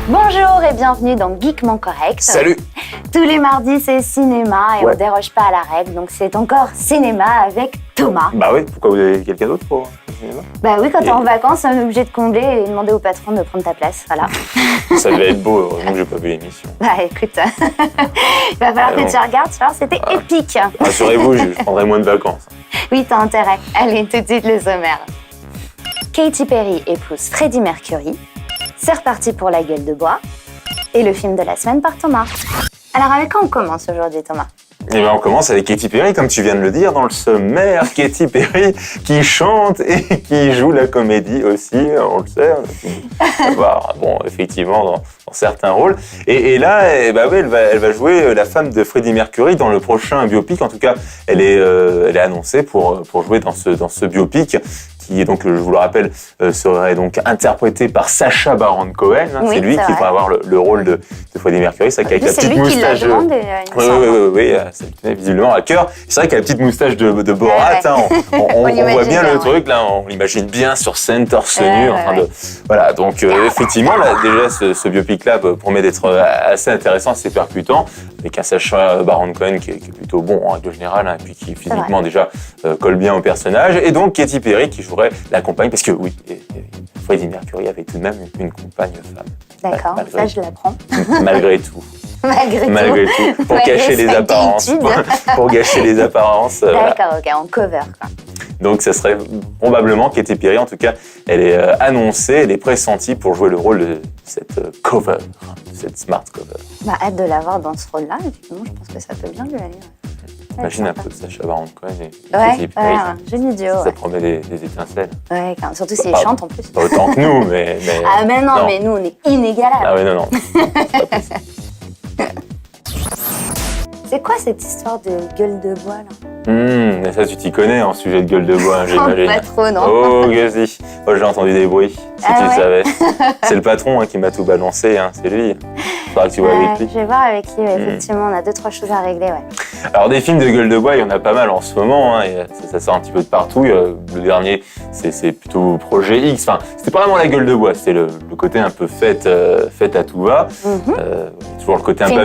Bonjour et bienvenue dans Geekement Correct. Salut. Tous les mardis, c'est cinéma et on déroge pas à la règle, donc c'est encore cinéma avec Thomas. Bah oui, pourquoi vous avez quelqu'un d'autre pour le cinéma? Bah oui, quand t'es en vacances, on est obligé de combler et demander au patron de prendre ta place, voilà. Ça devait être beau, heureusement que j'ai pas vu l'émission. Bah écoute, il va falloir que tu regardes, tu vois, c'était épique. Rassurez-vous, je prendrai moins de vacances. Oui, t'as intérêt. Allez, tout de suite le sommaire. Katy Perry épouse Freddie Mercury. C'est reparti pour La Gueule de Bois. Et le film de la semaine par Thomas. Alors avec quoi on commence aujourd'hui, Thomas? Et ben on commence avec Katy Perry, comme tu viens de le dire dans le sommaire. Katy Perry qui chante et qui joue la comédie aussi, on le sait. Bon, effectivement, dans certains rôles. Et là, bah oui, elle va jouer la femme de Freddie Mercury dans le prochain biopic. En tout cas, elle est annoncée pour jouer dans ce biopic, qui est donc, je vous le rappelle, serait donc interprété par Sacha Baron Cohen. Hein, oui, c'est lui qui va avoir le rôle de Freddie Mercury. C'est vrai qu'avec la petite moustache. C'est lui qui l'a demandé. Oui, ça lui tenait visiblement à cœur. C'est vrai qu'avec la petite moustache de Borat, hein, on voit bien le truc. Là, on l'imagine bien sur scène, torse nu, en train de. Voilà. Donc effectivement, là, déjà, ce biopic-là promet d'être assez intéressant, assez percutant, avec un Sacha Baron Cohen qui est plutôt bon en règle générale, hein, et puis qui physiquement déjà colle bien au personnage. Et donc Katy Perry qui jouerait la compagne, parce que oui, Freddie Mercury avait tout de même une compagne femme. D'accord, ça je l'apprends. Malgré tout. Malgré tout. Pour cacher les apparences. Pour gâcher les apparences. D'accord, ok, en cover, quoi. Donc ça serait probablement Katy Perry, en tout cas, elle est annoncée, elle est pressentie pour jouer le rôle de cette cover, cette smart cover. Bah, hâte de la voir dans ce rôle-là, effectivement, je pense que ça peut bien lui aller. Imagine un peu Sacha Baron Cohen et Katy Perry. Joli duo. Ça promet des étincelles. Ouais, surtout s'il chante en plus. Pas autant que nous, mais... Ah mais non, mais nous on est inégalables. Ah oui, non. C'est pas possible. C'est quoi cette histoire de gueule de bois là? Mais ça tu t'y connais en sujet de gueule de bois, j'imagine. Pas trop, non. Oh, Gazi. Moi j'ai entendu des bruits, si tu le savais. C'est le patron qui m'a tout balancé, hein, c'est lui. Faudra que tu vois avec lui. Je vais voir avec lui, effectivement, on a 2-3 choses à régler, ouais. Alors des films de gueule de bois, il y en a pas mal en ce moment, hein, et ça sort un petit peu de partout. Le dernier, c'est plutôt Projet X. Enfin, c'était pas vraiment la gueule de bois, c'était le côté un peu fête à tout va. Toujours le côté un peu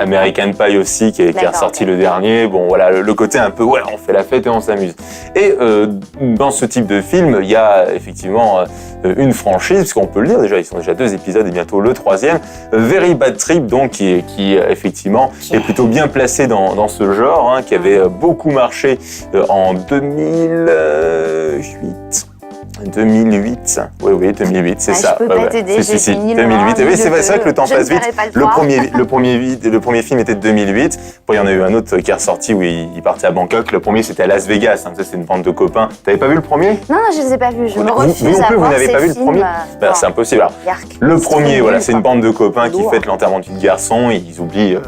American Pie aussi qui est ressorti le dernier. Bon voilà, le côté un peu on fait la fête et on s'amuse. Et dans ce type de film, il y a effectivement une franchise, puisqu'on peut le dire déjà, ils sont déjà 2 épisodes et bientôt le 3e. Very Bad Trip, donc qui effectivement est plutôt bien placé dans ce genre, hein, qui avait beaucoup marché en 2008. Oui, 2008, c'est ça. Je peux pas t'aider, j'ai fini 2008. Oui, c'est vrai que le temps passe vite. Le premier film était de 2008. Après, il y en a eu un autre qui est ressorti où il partait à Bangkok. Le premier, c'était à Las Vegas. Hein, ça, c'est une bande de copains. T'avais pas vu le premier? Non, je les ai pas vus. Je me refuse vous non plus, à voir vous n'avez pas vu le premier? C'est impossible. Alors, le premier, c'est une bande de copains qui fêtent l'enterrement du garçon. Ils oublient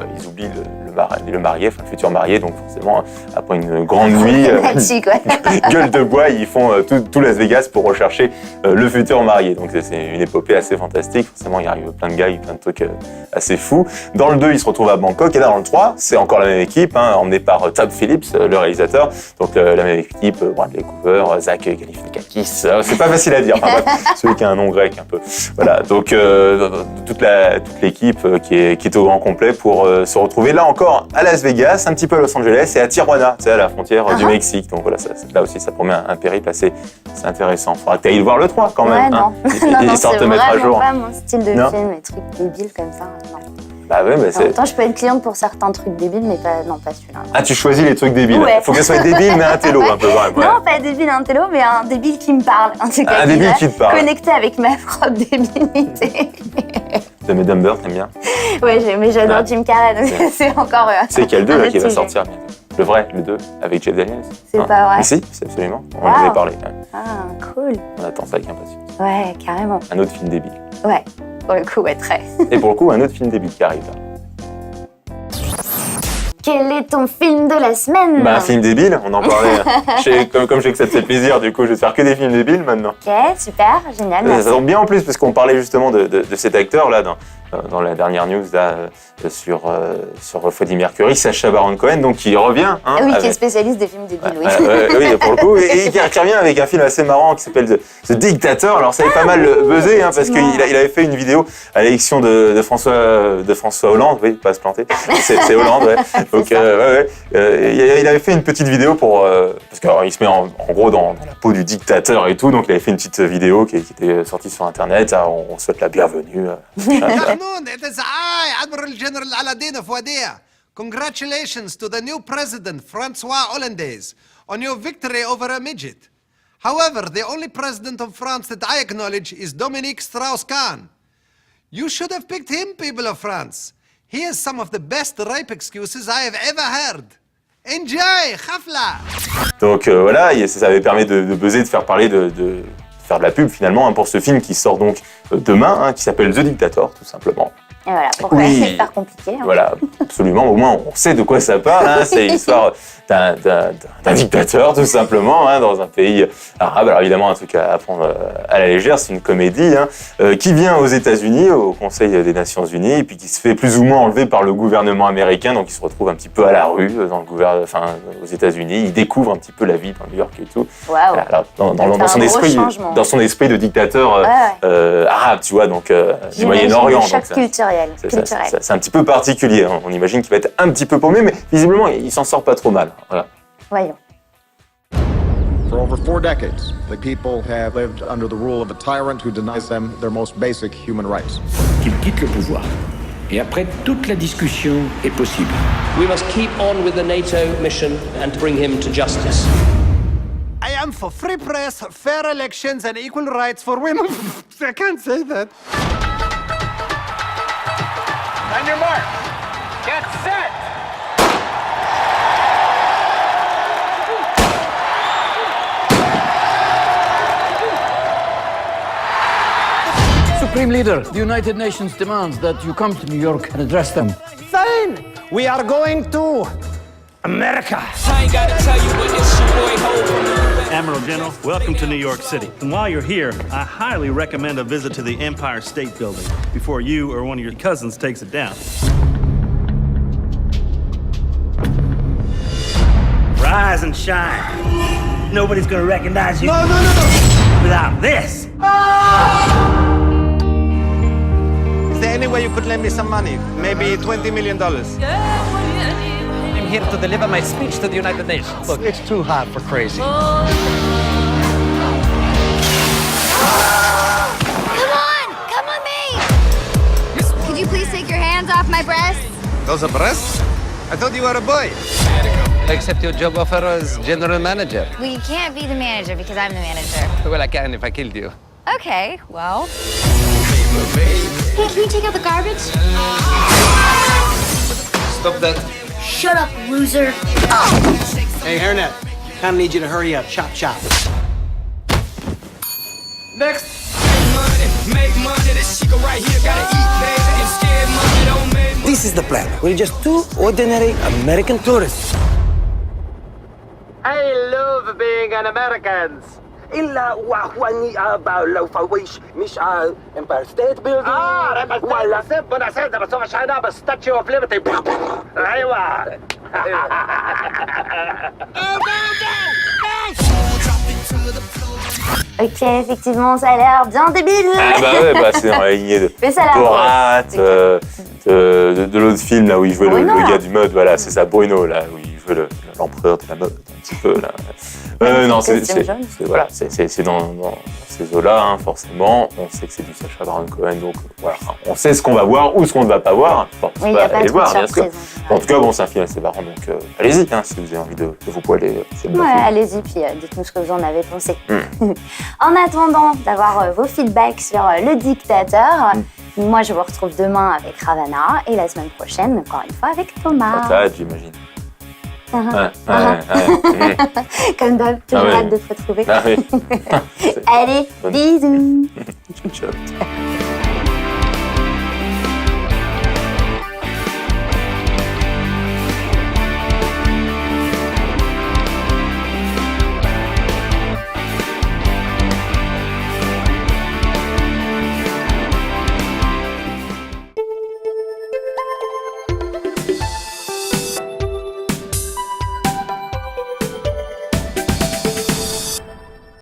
le marié, enfin le futur marié, donc forcément après une grande nuit, gueule de bois, ils font tout Las Vegas pour rechercher le futur marié. Donc c'est une épopée assez fantastique, forcément il arrive plein de gars, plein de trucs assez fous. Dans le 2, ils se retrouvent à Bangkok, et là dans le 3, c'est encore la même équipe, hein, emmenée par Todd Phillips, le réalisateur, donc la même équipe, Bradley Cooper, Zach Galifianakis, c'est pas facile à dire, enfin, celui qui a un nom grec un peu. Voilà, donc toute l'équipe qui est au grand complet pour se retrouver là encore à Las Vegas, un petit peu à Los Angeles et à Tijuana, à la frontière du Mexique. Donc voilà, là aussi, ça promet un périple assez intéressant. Faudra que tu ailles voir le 3 quand même. Non, histoire de te mettre à jour. C'est vraiment pas mon style de film, les trucs débiles comme ça. Non. Bah ouais, mais c'est... Pourtant, je peux être cliente pour certains trucs débiles, mais pas celui-là. Ah, tu choisis les trucs débiles. Ouais. Faut qu'elle soit débile, mais un télo un peu quand même. Non, pas débile, un télo, mais un débile qui me parle. En tout cas, un débile qui te parle. Connecté avec ma propre débilité. T'aimes Dumber, t'aimes bien? Ouais, mais j'adore Jim Carrey, donc c'est encore... C'est qu'il y a le 2 là, qui va sortir bientôt. Le vrai, le 2, avec Jeff Daniels. C'est pas vrai. Mais si, c'est absolument. On en avait parlé. Ah, cool. On attend ça avec impatience. Ouais, carrément. Un autre film débile. Ouais, pour le coup, très. Et pour le coup, un autre film débile qui arrive là. Quel est ton film de la semaine? Un film débile, on en parlait. Comme je sais que ça te fait plaisir, du coup, je vais faire que des films débiles maintenant. Ok, super, génial. Ça tombe bien en plus, parce qu'on parlait justement de cet acteur là dans la dernière news là, sur Freddie Mercury, Sacha Baron Cohen, donc qui revient. Hein, oui, qui est spécialiste des films débiles, oui. Oui, pour le coup, et qui revient avec un film assez marrant qui s'appelle The Dictator. Alors ça avait pas mal buzzé, hein, parce qu'il avait fait une vidéo à l'élection de François Hollande, oui, pas se planter, c'est Hollande, ouais. Donc il avait fait une petite vidéo parce qu'il se met en gros dans la peau du dictateur et tout, donc il avait fait une petite vidéo qui était sortie sur internet. On souhaite la bienvenue. Good afternoon, it is I, Admiral General Aladdin of Wadia. Congratulations to the new president, François Hollandaise, on your victory over a midget. However, the only president of France that I acknowledge is Dominique Strauss-Kahn. You should have picked him, people of France. He has some of the best rape excuses I have ever heard. Enjoy, Khafla! Donc voilà, ça avait permis de buzzer, de faire parler, de faire de la pub finalement, hein, pour ce film qui sort donc demain, hein, qui s'appelle The Dictator, tout simplement. Et voilà, pourquoi c'est hyper compliqué. Hein. Voilà, absolument, au moins on sait de quoi ça parle, hein, c'est l'histoire d'un dictateur tout simplement, hein, dans un pays arabe. Alors évidemment un truc à prendre à la légère, c'est une comédie, hein, qui vient aux États-Unis, au Conseil des Nations Unies, et puis qui se fait plus ou moins enlever par le gouvernement américain, donc il se retrouve un petit peu à la rue aux États-Unis. Il découvre un petit peu la vie dans New York et tout. Wow. Alors, dans son esprit de dictateur arabe, tu vois, donc du Moyen-Orient. C'est un petit peu particulier. Hein. On imagine qu'il va être un petit peu paumé, mais visiblement il s'en sort pas trop mal. Voilà. Voyons. For over 4 decades, the people have lived under the rule of a tyrant who denies them their most basic human rights. Qu'il quitte le pouvoir. Et après, toute la discussion est possible. We must keep on with the NATO mission and bring him to justice. I am for free press, fair elections, and equal rights for women. I can't say that. On your mark. Get set. Supreme Leader, the United Nations demands that you come to New York and address them. Fine. We are going to America. I ain't gotta tell you what it's your boy Hope. Admiral General, welcome to New York City. And while you're here, I highly recommend a visit to the Empire State Building before you or one of your cousins takes it down. Rise and shine. Nobody's gonna recognize you. No. Without this. Is there any way you could lend me some money? Maybe $20 million. I'm here to deliver my speech to the United Nations. Look, it's too hot for crazy. Come on, me! Could you please take your hands off my breasts? Those are breasts? I thought you were a boy. I accept your job offer as general manager. Well, you can't be the manager because I'm the manager. Well, I can if I killed you. Okay, well. Hey, can you take out the garbage? Stop that. Shut up, loser. Hey, hairnet. Kinda need you to hurry up. Chop, chop. Next. This is the plan. We're just 2 ordinary American tourists. I love being an American. إلا وأخواني لو فويش مش Empire State Building. ولا سيبنا سيدنا بس هو عشان أنا statue of liberty. أيوة. Ok, effectivement, ça a l'air bien débile. Ah bah ouais, c'est dans la lignée de Borat, de l'autre film là où il jouait le gars du mode, voilà, c'est ça, Bruno là, où il jouait l'empereur de la mode, un petit peu là. Non, c'est dans ces eaux-là, hein, forcément. On sait que c'est du Sacha Baron Cohen, donc voilà, on sait ce qu'on va voir ou ce qu'on ne va pas voir. Bon, oui, pas aller voir, bien sûr. En tout cas, bon, c'est un film assez marrant, donc allez-y, hein, si vous avez envie de vous poiler. Ouais, allez-y, puis dites-nous ce que vous en avez pensé. En attendant d'avoir vos feedbacks sur Le Dictateur, moi je vous retrouve demain avec Ravana et la semaine prochaine, encore une fois, avec Thomas. J'imagine. Comme d'hab, toujours hâte de te retrouver. Ah oui. Allez, bisous. Ciao.